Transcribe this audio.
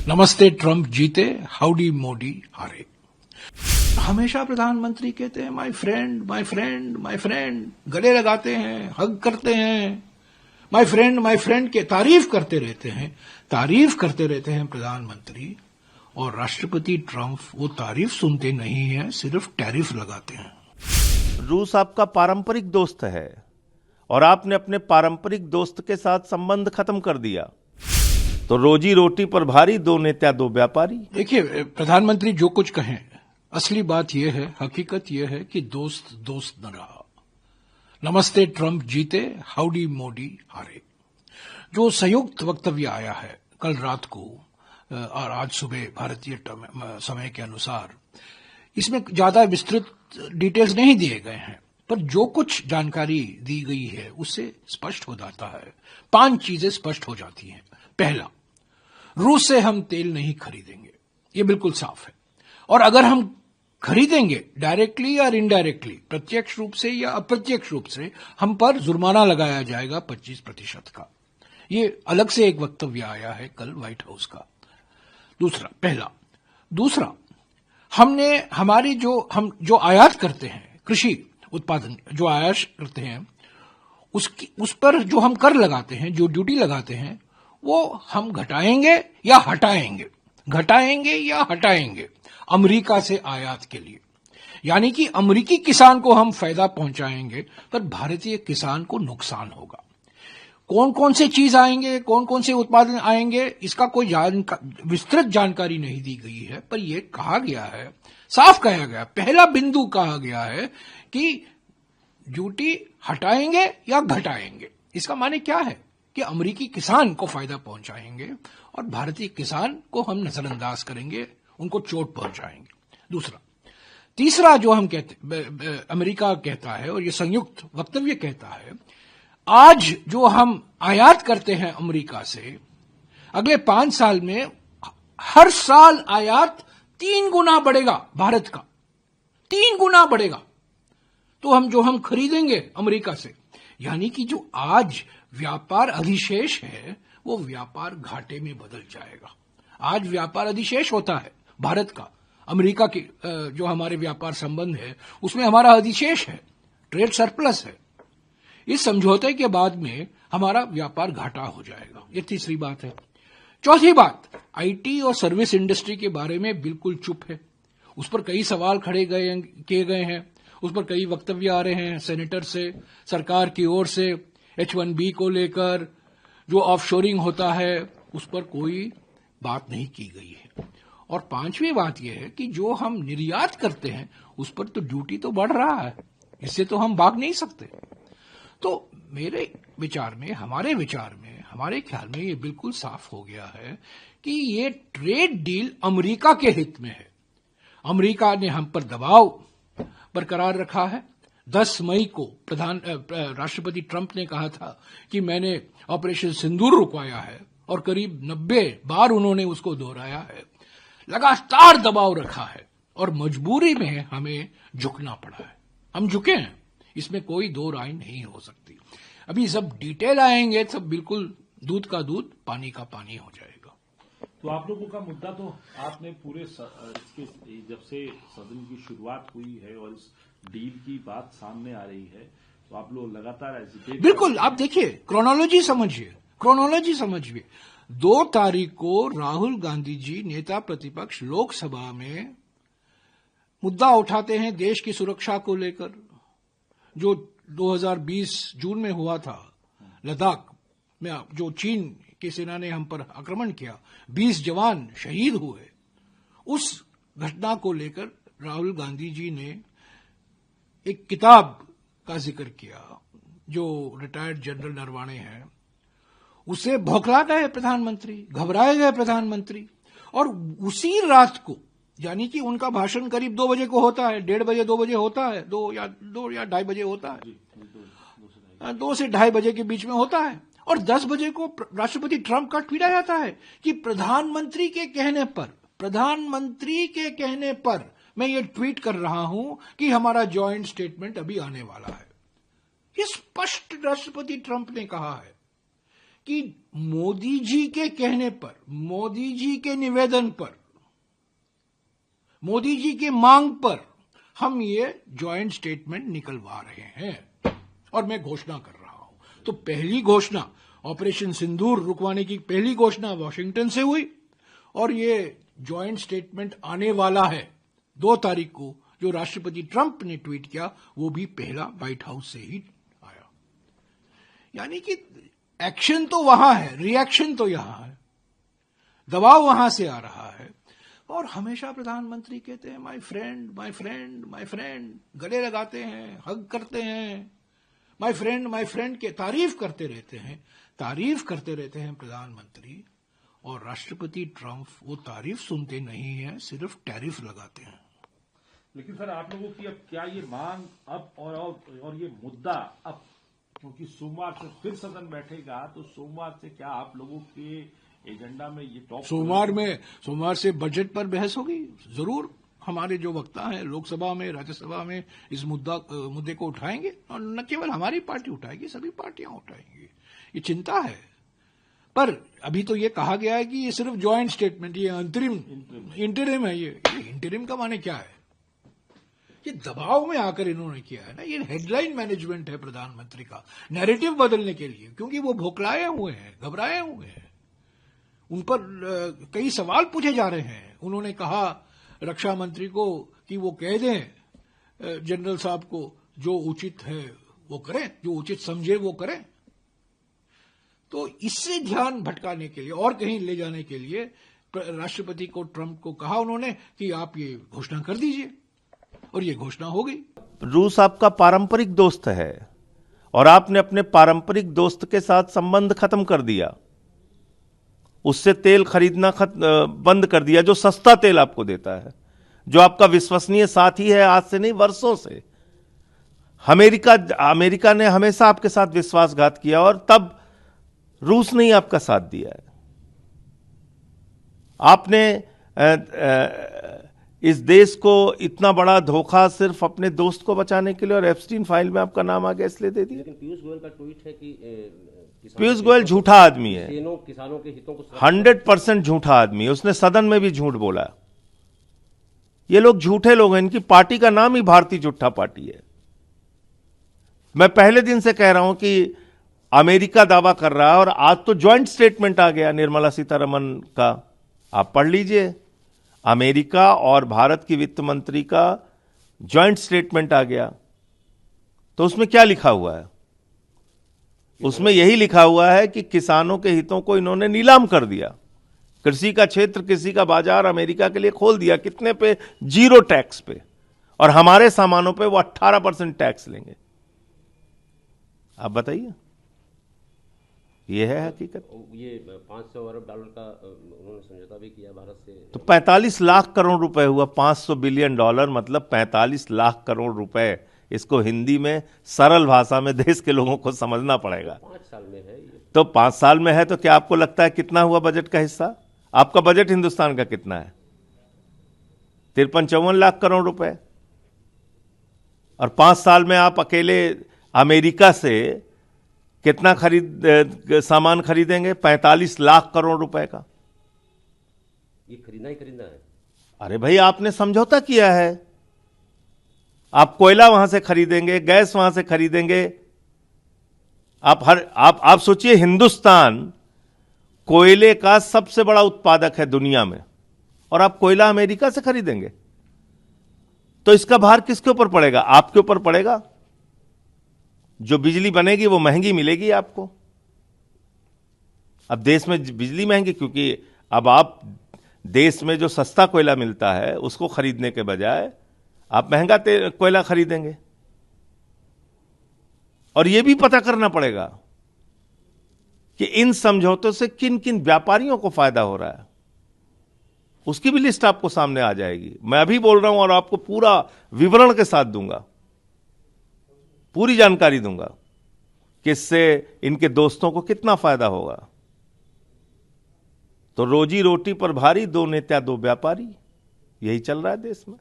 नमस्ते ट्रंप जीते, हाउडी मोदी हारे। हमेशा प्रधानमंत्री कहते हैं my friend my friend my friend, गले लगाते हैं, हग करते हैं, माय फ्रेंड के तारीफ करते रहते हैं प्रधानमंत्री। और राष्ट्रपति ट्रंप वो तारीफ सुनते नहीं है, सिर्फ टैरिफ लगाते हैं। रूस आपका पारंपरिक दोस्त है और आपने अपने पारंपरिक दोस्त के साथ संबंध खत्म कर दिया, तो रोजी रोटी पर भारी, दो नेता दो व्यापारी। देखिए, प्रधानमंत्री जो कुछ कहें, असली बात यह है, हकीकत यह है कि दोस्त दोस्त न रहा। नमस्ते ट्रंप जीते, हाउडी मोदी हारे। जो संयुक्त वक्तव्य आया है कल रात को और आज सुबह भारतीय समय के अनुसार, इसमें ज्यादा विस्तृत डिटेल्स नहीं दिए गए हैं, पर जो कुछ जानकारी दी गई है उससे स्पष्ट हो जाता है। 5 चीजें स्पष्ट हो जाती हैं। पहला, रूस से हम तेल नहीं खरीदेंगे, ये बिल्कुल साफ है। और अगर हम खरीदेंगे डायरेक्टली या इनडायरेक्टली, प्रत्यक्ष रूप से या अप्रत्यक्ष रूप से, हम पर जुर्माना लगाया जाएगा 25% का। ये अलग से एक वक्तव्य आया है कल व्हाइट हाउस का। दूसरा, हम जो आयात करते हैं, कृषि उत्पादन जो आयात करते हैं, उस पर जो हम कर लगाते हैं, जो ड्यूटी लगाते हैं, वो हम घटाएंगे या हटाएंगे अमेरिका से आयात के लिए। यानी कि अमेरिकी किसान को हम फायदा पहुंचाएंगे, पर भारतीय किसान को नुकसान होगा। कौन कौन से चीज आएंगे, कौन कौन से उत्पादन आएंगे, इसका कोई विस्तृत जानकारी नहीं दी गई है, पर यह कहा गया है, साफ कहा गया, पहला बिंदु कहा गया है कि ड्यूटी हटाएंगे या घटाएंगे। इसका माने क्या है कि अमेरिकी किसान को फायदा पहुंचाएंगे और भारतीय किसान को हम नजरअंदाज करेंगे, उनको चोट पहुंचाएंगे। तीसरा जो हम अमेरिका कहता है और ये संयुक्त वक्तव्य कहता है, आज जो हम आयात करते हैं अमेरिका से, अगले 5 साल में हर साल आयात 3 गुना बढ़ेगा, भारत का 3 गुना बढ़ेगा। तो हम खरीदेंगे अमेरिका से, यानी कि जो आज व्यापार अधिशेष है वो व्यापार घाटे में बदल जाएगा। आज व्यापार अधिशेष होता है भारत का, अमेरिका के जो हमारे व्यापार संबंध है उसमें हमारा अधिशेष है, ट्रेड सरप्लस है। इस समझौते के बाद में हमारा व्यापार घाटा हो जाएगा। ये तीसरी बात है। चौथी बात, आईटी और सर्विस इंडस्ट्री के बारे में बिल्कुल चुप है। उस पर कई सवाल किए गए हैं, उस पर कई वक्तव्य आ रहे हैं सेनेटर से, सरकार की ओर से, H1B को लेकर, जो ऑफशोरिंग होता है उस पर कोई बात नहीं की गई है। और 5वीं बात यह है कि जो हम निर्यात करते हैं उस पर तो ड्यूटी तो बढ़ रहा है, इससे तो हम भाग नहीं सकते। तो मेरे विचार में, हमारे ख्याल में ये बिल्कुल साफ हो गया है कि ये ट्रेड डील अमेरिका के हित में है। अमेरिका ने हम पर दबाव बरकरार रखा है। 10 मई को राष्ट्रपति ट्रंप ने कहा था कि मैंने ऑपरेशन सिंदूर रुकवाया है, और करीब 90 बार उन्होंने उसको दोहराया है। लगातार दबाव रखा है और मजबूरी में हमें झुकना पड़ा है। हम झुके हैं, इसमें कोई दो राय नहीं हो सकती। अभी सब डिटेल आएंगे, सब बिल्कुल दूध का दूध, पानी का पानी हो जाएगा। तो आप लोगों का मुद्दा तो आपने पूरे इसके जब से सदन की शुरुआत हुई है और इस डील की बात सामने आ रही है, तो आप लोग लगातार एजिटेट। बिल्कुल, आप देखिए, क्रोनोलॉजी समझिए। 2 तारीख को राहुल गांधी जी, नेता प्रतिपक्ष, लोकसभा में मुद्दा उठाते हैं देश की सुरक्षा को लेकर। जो 2020 जून में हुआ था लद्दाख में, जो चीन की सेना ने हम पर आक्रमण किया, 20 जवान शहीद हुए, उस घटना को लेकर राहुल गांधी जी ने एक किताब का जिक्र किया। जो रिटायर्ड जनरल नरवाणे हैं, उसे भौखला गए प्रधानमंत्री, घबराए गए प्रधानमंत्री। और उसी रात को, यानी कि उनका भाषण करीब 2 बजे को होता है, 1:30 बजे 2 बजे होता है, 2 या 2:30 बजे होता है, 2 से 2:30 बजे के बीच में होता है। और 10 बजे को राष्ट्रपति ट्रंप का ट्वीट आ जाता है कि प्रधानमंत्री के कहने पर मैं ये ट्वीट कर रहा हूं कि हमारा जॉइंट स्टेटमेंट अभी आने वाला है। ये स्पष्ट राष्ट्रपति ट्रंप ने कहा है कि मोदी जी के कहने पर, मोदी जी के निवेदन पर, मोदी जी के मांग पर हम ये जॉइंट स्टेटमेंट निकलवा रहे हैं और मैं घोषणा कर रहा हूं। तो पहली घोषणा ऑपरेशन सिंदूर रुकवाने की पहली घोषणा वॉशिंगटन से हुई और ये जॉइंट स्टेटमेंट आने वाला है 2 तारीख को, जो राष्ट्रपति ट्रंप ने ट्वीट किया, वो भी पहला व्हाइट हाउस से ही आया। यानी कि एक्शन तो वहां है, रिएक्शन तो यहां है, दबाव वहां से आ रहा है। और हमेशा प्रधानमंत्री कहते हैं my friend my friend my friend, गले लगाते हैं, हग करते हैं, माय फ्रेंड के तारीफ करते रहते हैं प्रधानमंत्री। और राष्ट्रपति ट्रंप वो तारीफ सुनते नहीं है, सिर्फ टैरिफ लगाते हैं। लेकिन सर, आप लोगों की अब क्या ये मांग अब और ये मुद्दा अब, क्योंकि सोमवार से फिर सदन बैठेगा, तो सोमवार से क्या आप लोगों के एजेंडा में ये टॉप? सोमवार से बजट पर बहस होगी जरूर। हमारे जो वक्ता हैं लोकसभा में, राज्यसभा में इस मुद्दे को उठाएंगे, और न केवल हमारी पार्टी उठाएगी, सभी पार्टियां उठाएंगी। ये चिंता है, पर अभी तो ये कहा गया है कि ये सिर्फ जॉइंट स्टेटमेंट, ये इंटरिम है। ये इंटरिम का माने क्या है? ये दबाव में आकर इन्होंने किया है ना, ये हेडलाइन मैनेजमेंट है प्रधानमंत्री का, नैरेटिव बदलने के लिए, क्योंकि वो भोकलाए हुए हैं, घबराए हुए हैं। उन पर कई सवाल पूछे जा रहे हैं। उन्होंने कहा रक्षा मंत्री को कि वो कह दें जनरल साहब को जो उचित है वो करें, जो उचित समझे वो करें। तो इससे ध्यान भटकाने के लिए और कहीं ले जाने के लिए राष्ट्रपति को, ट्रंप को कहा उन्होंने कि आप ये घोषणा कर दीजिए, और ये घोषणा हो गई। रूस आपका पारंपरिक दोस्त है और आपने अपने पारंपरिक दोस्त के साथ संबंध खत्म कर दिया, उससे तेल खरीदना बंद कर दिया, जो सस्ता तेल आपको देता है, जो आपका विश्वसनीय साथी है आज से नहीं वर्षों से। अमेरिका ने हमेशा आपके साथ विश्वासघात किया और तब रूस ने ही आपका साथ दिया है। आपने इस देश को इतना बड़ा धोखा सिर्फ अपने दोस्त को बचाने के लिए, और एप्स्टीन फाइल में आपका नाम आ गया इसलिए दे दिया। लेकिन पीयूष गोयल का ट्वीट है कि पीयूष गोयल झूठा आदमी है, किसानों के हितों को 100% झूठा आदमी है। उसने सदन में भी झूठ बोला। ये लोग झूठे लोग हैं, इनकी पार्टी का नाम ही भारतीय झूठा पार्टी है। मैं पहले दिन से कह रहा हूं कि अमेरिका दावा कर रहा है, और आज तो ज्वाइंट स्टेटमेंट आ गया निर्मला सीतारमण का, आप पढ़ लीजिए। अमेरिका और भारत की वित्त मंत्री का ज्वाइंट स्टेटमेंट आ गया। तो उसमें क्या लिखा हुआ है? उसमें यही लिखा हुआ है कि किसानों के हितों को इन्होंने नीलाम कर दिया। कृषि का क्षेत्र, कृषि का बाजार अमेरिका के लिए खोल दिया। कितने पे? 0 टैक्स पे, और हमारे सामानों पे वो 18% टैक्स लेंगे। आप बताइए, ये है हकीकत। ये 500 अरब डॉलर का उन्होंने समझौता भी किया भारत से। तो 45 लाख करोड़ रुपए हुआ। 500 बिलियन डॉलर मतलब 45 लाख करोड़ रुपए। इसको हिंदी में सरल भाषा में देश के लोगों को समझना पड़ेगा। 5 साल में है ये। तो 5 साल में है, तो क्या आपको लगता है कितना हुआ बजट का हिस्सा? आपका बजट हिंदुस्तान का कितना है? 53-54 लाख करोड़ रुपए। और 5 साल में आप अकेले अमेरिका से कितना सामान खरीदेंगे? 45 लाख करोड़ रुपए का। ये खरीदना ही खरीदना है। अरे भाई, आपने समझौता किया है। आप कोयला वहां से खरीदेंगे, गैस वहां से खरीदेंगे। आप सोचिए, हिंदुस्तान कोयले का सबसे बड़ा उत्पादक है दुनिया में, और आप कोयला अमेरिका से खरीदेंगे। तो इसका भार किसके ऊपर पड़ेगा? आपके ऊपर पड़ेगा। जो बिजली बनेगी वो महंगी मिलेगी आपको। अब देश में बिजली महंगी, क्योंकि अब आप देश में जो सस्ता कोयला मिलता है उसको खरीदने के बजाय आप महंगा कोयला खरीदेंगे। और यह भी पता करना पड़ेगा कि इन समझौतों से किन किन व्यापारियों को फायदा हो रहा है। उसकी भी लिस्ट आपको सामने आ जाएगी। मैं अभी बोल रहा हूं और आपको पूरा विवरण के साथ दूंगा, पूरी जानकारी दूंगा कि इससे इनके दोस्तों को कितना फायदा होगा। तो रोजी रोटी पर भारी, 2 नेता 2 व्यापारी, यही चल रहा है देश में।